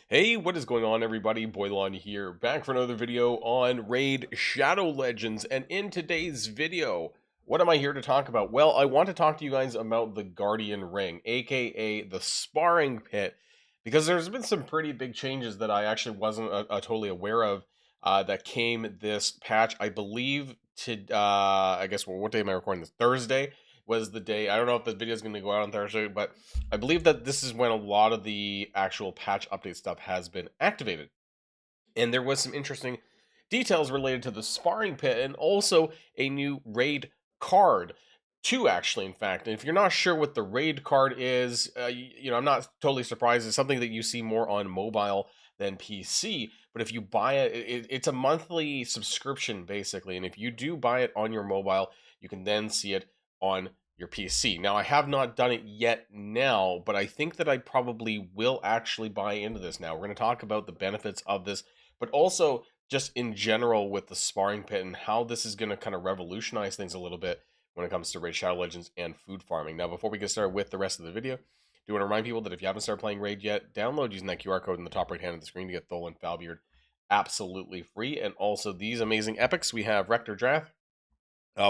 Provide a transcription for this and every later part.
Hey, what is going on, everybody? Boilon here, back for another video on Raid Shadow Legends. And in today's video, what am I here to talk about? Well, I want to talk to you guys about the Guardian Ring, aka the Sparring Pit, because there's been some pretty big changes that I actually wasn't totally aware of that came this patch. I believe I guess, well, what day am I recording this? Thursday was the day. I don't know if this video is going to go out on Thursday, but I believe that this is when a lot of the actual patch update stuff has been activated. And there was some interesting details related to the sparring pit and also a new raid card. Two, actually, in fact. And if you're not sure what the raid card is, I'm not totally surprised. It's something that you see more on mobile than PC. But if you buy it's a monthly subscription, basically. And if you do buy it on your mobile, you can then see it on your PC. Now, I have not done it yet now, but I think that I probably will actually buy into this now. We're going to talk about the benefits of this, but also just in general with the sparring pit and how this is going to kind of revolutionize things a little bit when it comes to Raid Shadow Legends and food farming. Now, before we get started with the rest of the video, I do want to remind people that if you haven't started playing Raid yet, download using that QR code in the top right hand of the screen to get Thol and Falbeard absolutely free. And also these amazing epics. We have Rector Drath.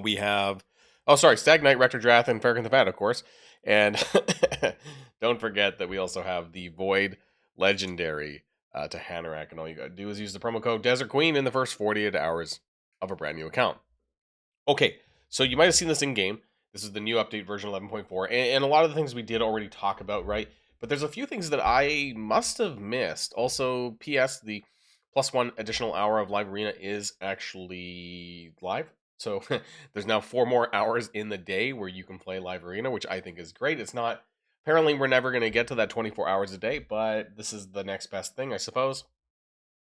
We have, Stag Knight, Rector Drath, and Farrakhan the Fat, of course. And don't forget that we also have the Void Legendary to Hanorak, and all you gotta do is use the promo code Desert Queen in the first 48 hours of a brand new account. Okay, so you might have seen this in game. This is the new update version 11.4, and a lot of the things we did already talk about, right? But there's a few things that I must have missed. Also, PS, the +1 additional hour of live arena is actually live. So there's now 4 more hours in the day where you can play live arena, which I think is great. It's not, apparently we're never going to get to that 24 hours a day, but this is the next best thing, I suppose.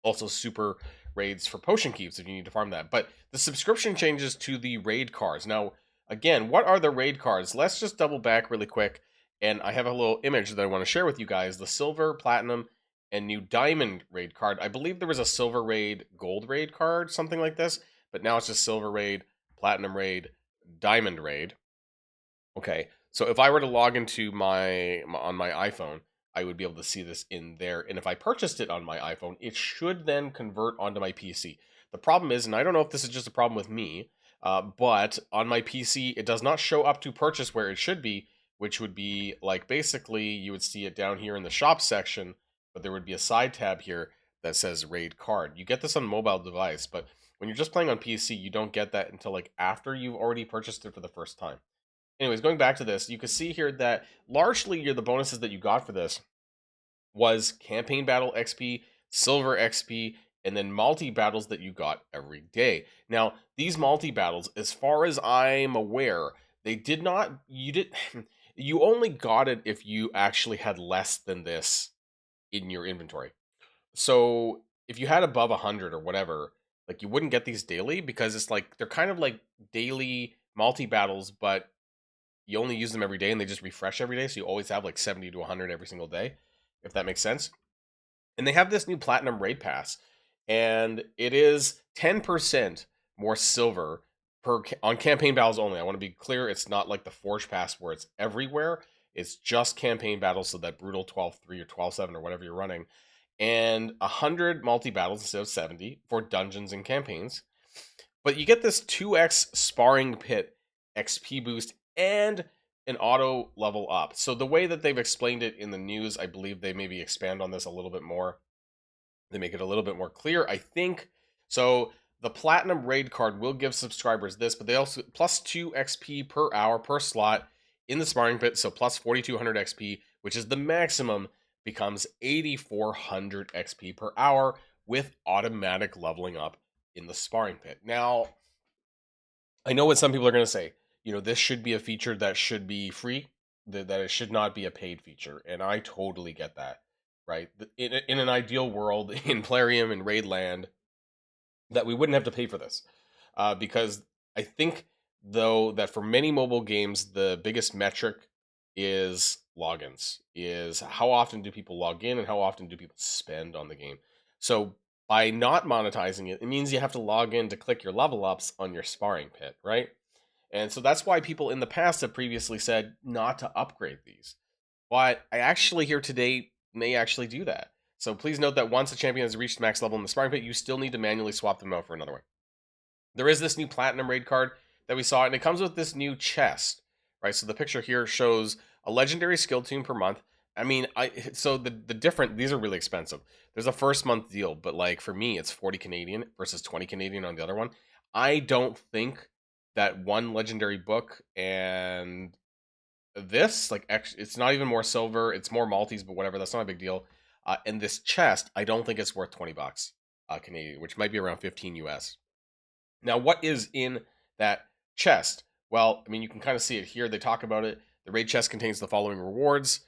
Also, super raids for potion keeps if you need to farm that. But the subscription changes to the raid cards. Now, again, what are the raid cards? Let's just double back really quick. And I have a little image that I want to share with you guys. The silver, platinum, and new diamond raid card. I believe there was a silver raid, gold raid card, something like this. But now it's just silver raid, platinum raid, diamond raid. Okay, so if I were to log into on my iPhone, I would be able to see this in there. And if I purchased it on my iPhone, it should then convert onto my PC. The problem is, and I don't know if this is just a problem with me, but on my PC, it does not show up to purchase where it should be, which would be like basically you would see it down here in the shop section, but there would be a side tab here that says raid card. You get this on a mobile device, but when you're just playing on PC, you don't get that until like after you've already purchased it for the first time. Anyways, going back to this, you can see here that largely the bonuses that you got for this was campaign battle XP, silver XP, and then multi battles that you got every day. Now, these multi battles, as far as I'm aware, they did not, you only got it if you actually had less than this in your inventory. So if you had above 100 or whatever, like you wouldn't get these daily because it's like they're kind of like daily multi battles, but you only use them every day and they just refresh every day. So you always have like 70 to 100 every single day, if that makes sense. And they have this new platinum raid pass, and it is 10% more silver on campaign battles only. I want to be clear, it's not like the Forge Pass where it's everywhere. It's just campaign battles, so that brutal 12-3 or 12-7 or whatever you're running, and 100 multi battles instead of 70 for dungeons and campaigns. But you get this 2x sparring pit XP boost and an auto level up. So the way that they've explained it in the news, I believe they maybe expand on this a little bit more. They make it a little bit more clear, I think. So the platinum raid card will give subscribers this, but they also plus 2 XP per hour per slot in the sparring pit. So plus 4,200 XP, which is the maximum, becomes 8,400 XP per hour with automatic leveling up in the sparring pit. Now, I know what some people are going to say. This should be a feature that should be free, that it should not be a paid feature. And I totally get that, right? In an ideal world, in Plarium and Raidland, that we wouldn't have to pay for this. Because I think, though, that for many mobile games, the biggest metric is logins, is how often do people log in and how often do people spend on the game. So by not monetizing it, it means you have to log in to click your level ups on your sparring pit, right? And so that's why people in the past have previously said not to upgrade these. But I actually here today may actually do that. So please note that once a champion has reached max level in the sparring pit, you still need to manually swap them out for another one. There is this new platinum raid card that we saw, and it comes with this new chest, right? So the picture here shows a legendary skill tune per month. I mean, so the different, these are really expensive. There's a first month deal, but like for me, it's 40 Canadian versus 20 Canadian on the other one. I don't think that one legendary book and this, like, it's not even more silver, it's more Maltese, but whatever, that's not a big deal. And this chest, I don't think it's worth 20 bucks Canadian, which might be around 15 US. Now, what is in that chest? Well, I mean, you can kind of see it here. They talk about it. The raid chest contains the following rewards: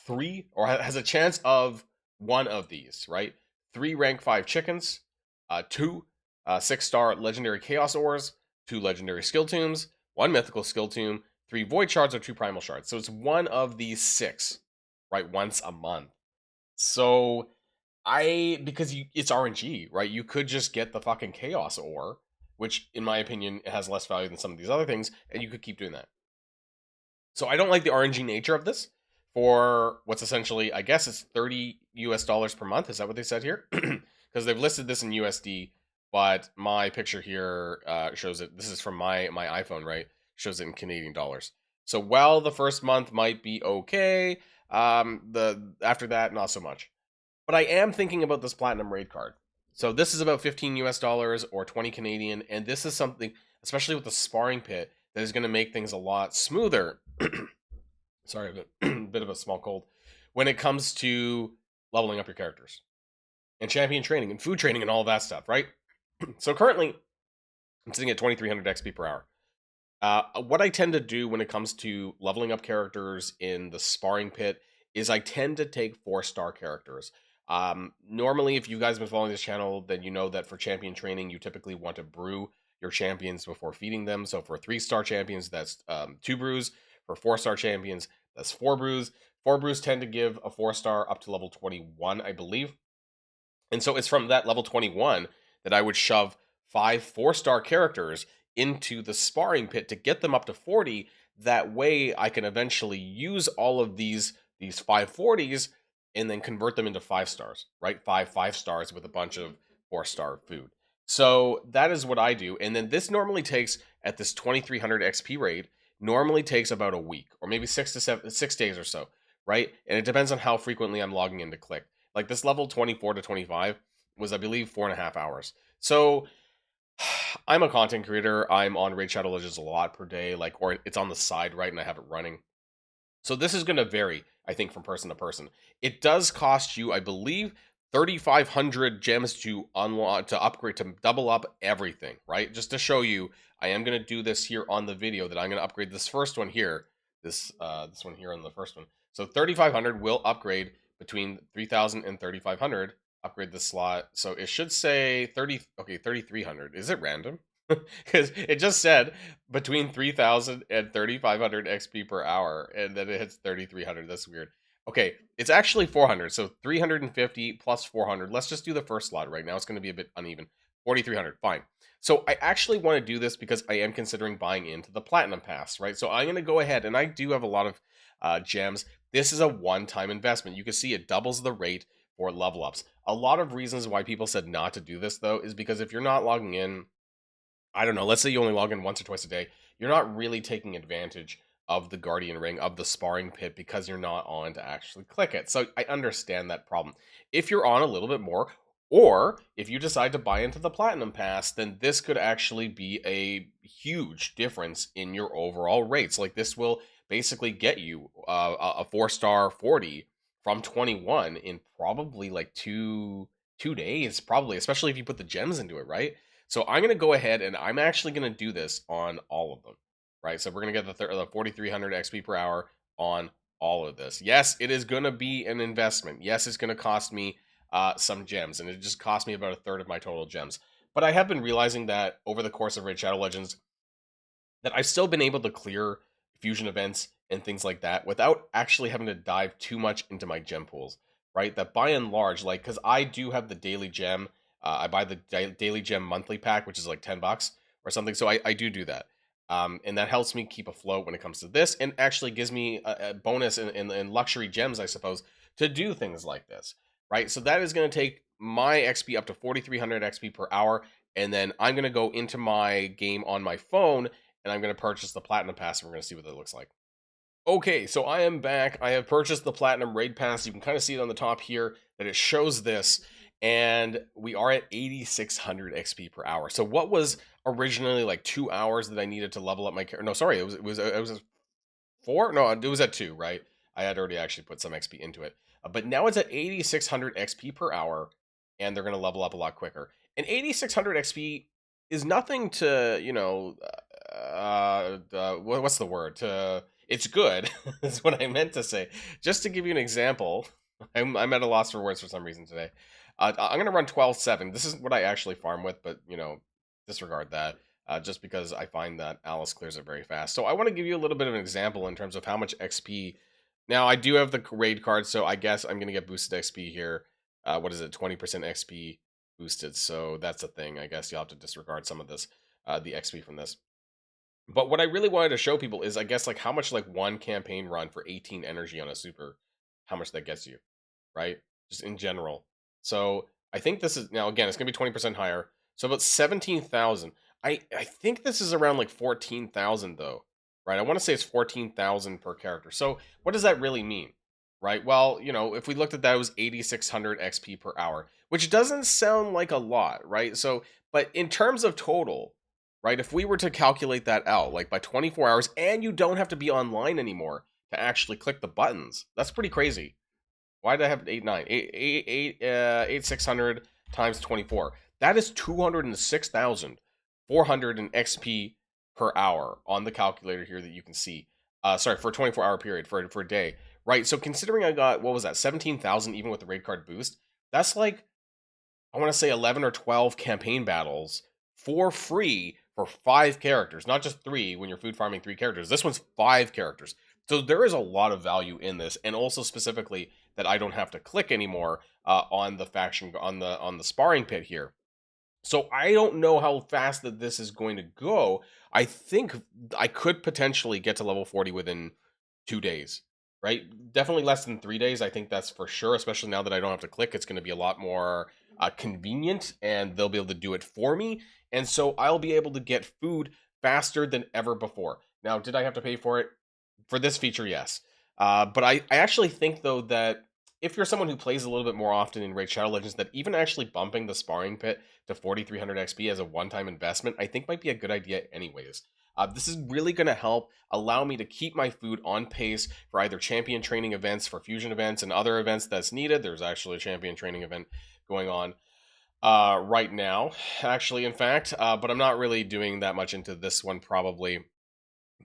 three, or has a chance of one of these, right? 3 rank 5 chickens, 2 6-star legendary chaos ores, 2 legendary skill tombs, 1 mythical skill tomb, 3 void shards, or 2 primal shards. So it's one of these 6, right? Once a month. So because it's RNG, right? You could just get the fucking chaos ore, which in my opinion has less value than some of these other things, and you could keep doing that. So I don't like the RNG nature of this for what's essentially, I guess it's $30 US per month. Is that what they said here? Because they've listed this in USD, but my picture here shows it. This is from my iPhone, right? Shows it in Canadian dollars. So while the first month might be okay, the after that not so much. But I am thinking about this platinum raid card. So this is about 15 US dollars or 20 Canadian, and this is something, especially with the sparring pit, that is going to make things a lot smoother. Sorry, a bit of a small cold. When it comes to leveling up your characters and champion training and food training and all of that stuff, right? So currently, I'm sitting at 2300 XP per hour. What I tend to do when it comes to leveling up characters in the sparring pit is I tend to take 4-star characters. Normally, if you guys have been following this channel, then you know that for champion training, you typically want to brew your champions before feeding them. So for 3-star champions, that's 2 brews. For 4-star champions, that's 4 brews. 4 brews tend to give a 4-star up to level 21, I believe. And so it's from that level 21 that I would shove 5 4-star characters into the sparring pit to get them up to 40. That way I can eventually use all of these 540s and then convert them into 5 stars, right? 5 stars with a bunch of 4-star food. So that is what I do. And then this normally takes, at this 2300 XP rate, normally takes about a week or maybe 6 days or so, right? And it depends on how frequently I'm logging in to click. Like this level 24 to 25 was, I believe, 4.5 hours. So I'm a content creator. I'm on Raid Shadow Legends a lot per day, like, or it's on the side, right? And I have it running. So this is going to vary, I think, from person to person. It does cost you, I believe, 3,500 gems to unlock, to upgrade, to double up everything, right? Just to show you, I am going to do this here on the video that I'm going to upgrade this first one here, this one here on the first one. So 3,500 will upgrade between 3,000 and 3,500. Upgrade the slot. So it should say 3,300. Is it random? Because it just said between 3,000 and 3,500 XP per hour, and then it hits 3,300. That's weird. Okay, it's actually 400, so 350 plus 400. Let's just do the first slot right now. It's going to be a bit uneven. 4,300, fine. So I actually want to do this because I am considering buying into the Platinum Pass, right? So I'm going to go ahead, and I do have a lot of gems. This is a one-time investment. You can see it doubles the rate for level ups. A lot of reasons why people said not to do this, though, is because if you're not logging in, I don't know, let's say you only log in once or twice a day, you're not really taking advantage of the Guardian Ring, of the sparring pit, because you're not on to actually click it. So I understand that problem. If you're on a little bit more, or if you decide to buy into the Platinum Pass, then this could actually be a huge difference in your overall rates. Like this will basically get you a 4-star 40 from 21 in probably like two days, probably, especially if you put the gems into it, right? So I'm going to go ahead and I'm actually going to do this on all of them, right? So we're going to get the 4,300 XP per hour on all of this. Yes, it is going to be an investment. Yes, it's going to cost me some gems, and it just cost me about a third of my total gems. But I have been realizing that over the course of Raid Shadow Legends, that I've still been able to clear fusion events and things like that without actually having to dive too much into my gem pools, right? That by and large, like, because I do have the daily gem, I buy the daily gem monthly pack, which is like 10 bucks or something. So I do that. And that helps me keep afloat when it comes to this, and actually gives me a bonus in luxury gems, I suppose, to do things like this. right? So that is going to take my XP up to 4,300 XP per hour. And then I'm going to go into my game on my phone and I'm going to purchase the Platinum Pass and we're going to see what that looks like. Okay, so I am back. I have purchased the Platinum Raid Pass. You can kind of see it on the top here that it shows this, and we are at 8,600 XP per hour. So what was originally like 2 hours that I needed to level up my character? No, sorry, it was 4. No, it was at 2, right? I had already actually put some XP into it, but now it's at 8,600 XP per hour, and they're going to level up a lot quicker. And 8,600 XP is nothing to, what's the word? It's good, is what I meant to say. Just to give you an example, I'm at a loss for words for some reason today. I'm going to run 12-7. This is what I actually farm with, but, disregard that. Just because I find that Alice clears it very fast. So I want to give you a little bit of an example in terms of how much XP. Now, I do have the raid card, so I guess I'm going to get boosted XP here. What is it? 20% XP boosted. So that's a thing. I guess you'll have to disregard some of this, the XP from this. But what I really wanted to show people is, I guess, like how much like one campaign run for 18 energy on a super, how much that gets you, right? Just in general. So I think this is, now again, it's gonna be 20% higher. So about 17,000. I think this is around like 14,000 though, right? I want to say it's 14,000 per character. So what does that really mean? Right? Well, if we looked at that, it was 8,600 XP per hour, which doesn't sound like a lot, right? So, but in terms of total, right? If we were to calculate that out, like by 24 hours, and you don't have to be online anymore to actually click the buttons, that's pretty crazy. Why did I have 600 times 24? That is 206,400 in XP per hour on the calculator here that you can see. Sorry, for a 24-hour period, for a day. Right, so considering I got, what was that, 17,000 even with the raid card boost, that's like, I want to say 11 or 12 campaign battles for free for 5 characters, not just 3 when you're food farming 3 characters. This one's 5 characters. So there is a lot of value in this, and also specifically that I don't have to click anymore on the faction on the sparring pit here. So I don't know how fast that this is going to go. I think I could potentially get to level 40 within 2 days, right? Definitely less than 3 days. I think that's for sure, especially now that I don't have to click. It's going to be a lot more convenient, and they'll be able to do it for me. And so I'll be able to get food faster than ever before. Now, did I have to pay for it? For this feature, yes. But I actually think, though, that if you're someone who plays a little bit more often in Raid Shadow Legends, that even actually bumping the sparring pit to 4,300 XP as a one-time investment, I think might be a good idea anyways. This is really going to help allow me to keep my food on pace for either champion training events, for fusion events, and other events that's needed. There's actually a champion training event going on right now, actually, in fact, but I'm not really doing that much into this one probably.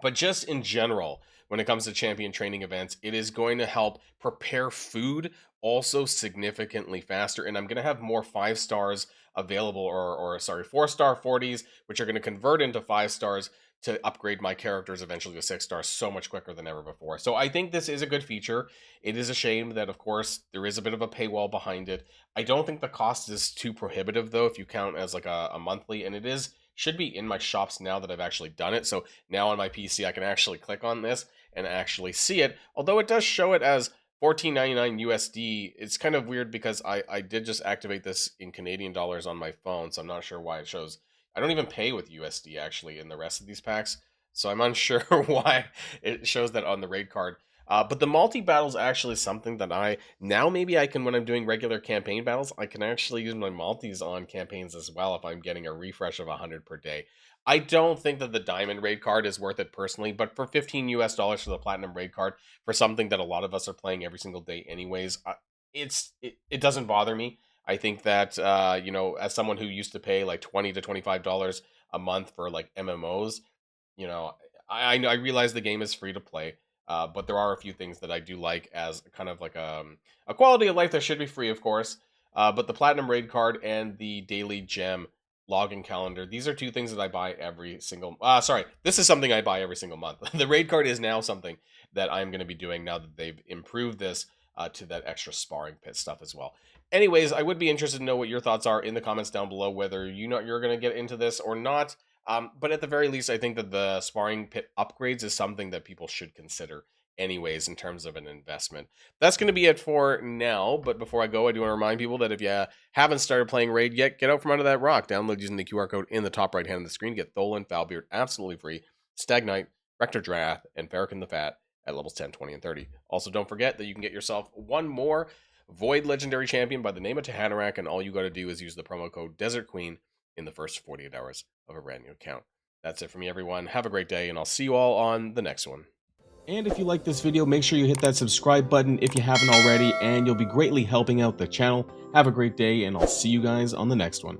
But just in general, when it comes to champion training events, it is going to help prepare food also significantly faster. And I'm going to have more 5 stars available, or sorry, 4-star 40s, which are going to convert into 5 stars to upgrade my characters eventually to 6 stars so much quicker than ever before. So I think this is a good feature. It is a shame that, of course, there is a bit of a paywall behind it. I don't think the cost is too prohibitive, though, if you count as like a monthly, and it is should be in my shops now that I've actually done it. So now on my PC, I can actually click on this and actually see it. Although it does show it as $14.99 USD. It's kind of weird because I did just activate this in Canadian dollars on my phone, so I'm not sure why it shows. I don't even pay with USD actually in the rest of these packs, so I'm unsure why it shows that on the raid card. But the multi-battle is actually something that now maybe I can, when I'm doing regular campaign battles, I can actually use my multis on campaigns as well if I'm getting a refresh of 100 per day. I don't think that the diamond raid card is worth it personally, but for 15 US dollars for the platinum raid card, for something that a lot of us are playing every single day anyways, it doesn't bother me. I think that, as someone who used to pay like $20 to $25 a month for like MMOs, I realize the game is free to play. But there are a few things that I do like as kind of like a quality of life that should be free, of course. But the Platinum Raid card and the Daily Gem login calendar, these are 2 things that I buy every single... sorry, this is something I buy every single month. The Raid card is now something that I'm going to be doing now that they've improved this to that extra sparring pit stuff as well. Anyways, I would be interested to know what your thoughts are in the comments down below, whether you're going to get into this or not. But at the very least, I think that the sparring pit upgrades is something that people should consider anyways in terms of an investment. That's going to be it for now, but before I go, I do want to remind people that if you haven't started playing Raid yet, get out from under that rock. Download using the QR code in the top right hand of the screen. Get Tholan, Foulbeard absolutely free, Stag Knight, Rector Drath, and Farrakhan the Fat at levels 10, 20, and 30. Also, don't forget that you can get yourself one more Void Legendary Champion by the name of Tahanarak, and all you got to do is use the promo code Desert Queen in the first 48 hours of a brand new account. That's it for me, everyone. Have a great day, and I'll see you all on the next one. And if you like this video, make sure you hit that subscribe button if you haven't already, and you'll be greatly helping out the channel. Have a great day, and I'll see you guys on the next one.